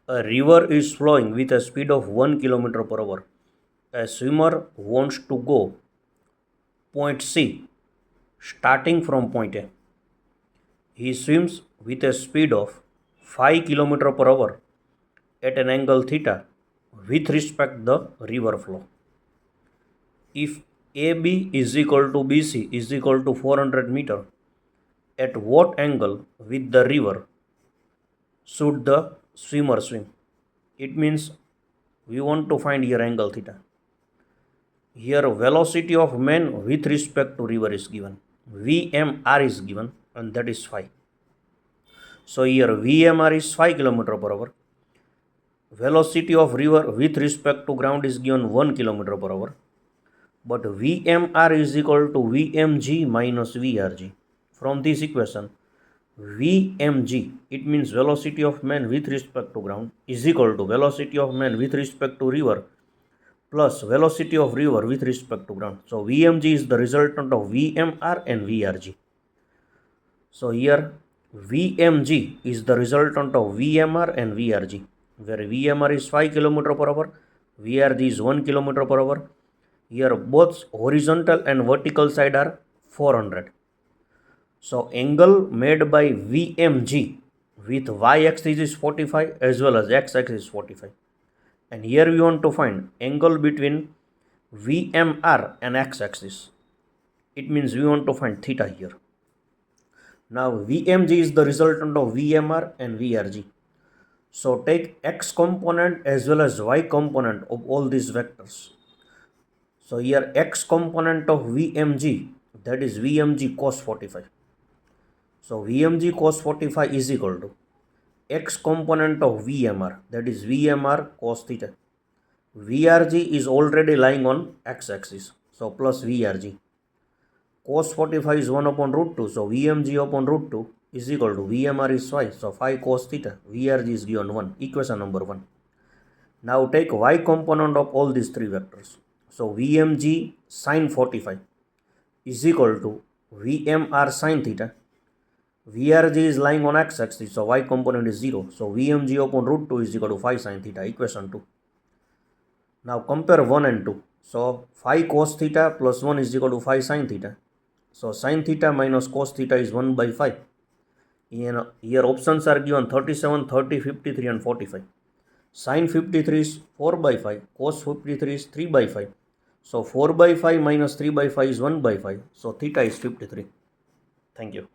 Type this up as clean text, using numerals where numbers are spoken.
A river is flowing with a speed of 1 kilometer per hour. A swimmer wants to go point C, starting from point A. He swims with a speed of 5 kilometer per hour at an angle theta with respect the river flow. If AB is equal to BC is equal to 400 meter, at what angle with the river should the swimmer swim? It means we want to find here angle theta. Here velocity of man with respect to river is given. VMR is given and that is 5. So here VMR is 5 km per hour. Velocity of river with respect to ground is given 1 km per hour. But VMR is equal to VMG minus VRG. From this equation, VMG, it means velocity of man with respect to ground, is equal to velocity of man with respect to river plus velocity of river with respect to ground. So VMG is the resultant of VMR and VRG. So here VMG is the resultant of VMR and VRG, where VMR is 5 km per hour, VRG is 1 km per hour. Here both horizontal and vertical side are 400. So angle made by VMG with y-axis is 45 as well as x-axis is 45. And here we want to find angle between VMR and x-axis. It means we want to find theta here. Now VMG is the resultant of VMR and VRG. So take x component as well as y component of all these vectors. So here x component of VMG, that is VMG cos 45. So VMG cos 45 is equal to x component of VMR, that is VMR cos theta. VRG is already lying on x-axis, so plus VRG. Cos 45 is 1 upon root 2, so VMG upon root 2 is equal to VMR is 5, so 5 cos theta, VRG is given 1, equation number 1. Now take y component of all these three vectors. So VMG sin 45 is equal to VMR sin theta. VRG is lying on x-axis, so y component is 0. So VMG upon root 2 is equal to 5 sin theta, equation 2. Now compare 1 and 2. So 5 cos theta plus 1 is equal to 5 sin theta. So sin theta minus cos theta is 1 by 5. Here options are given 37, 30, 53 and 45. Sin 53 is 4 by 5, cos 53 is 3 by 5. So 4 by 5 minus 3 by 5 is 1 by 5. So theta is 53. Thank you.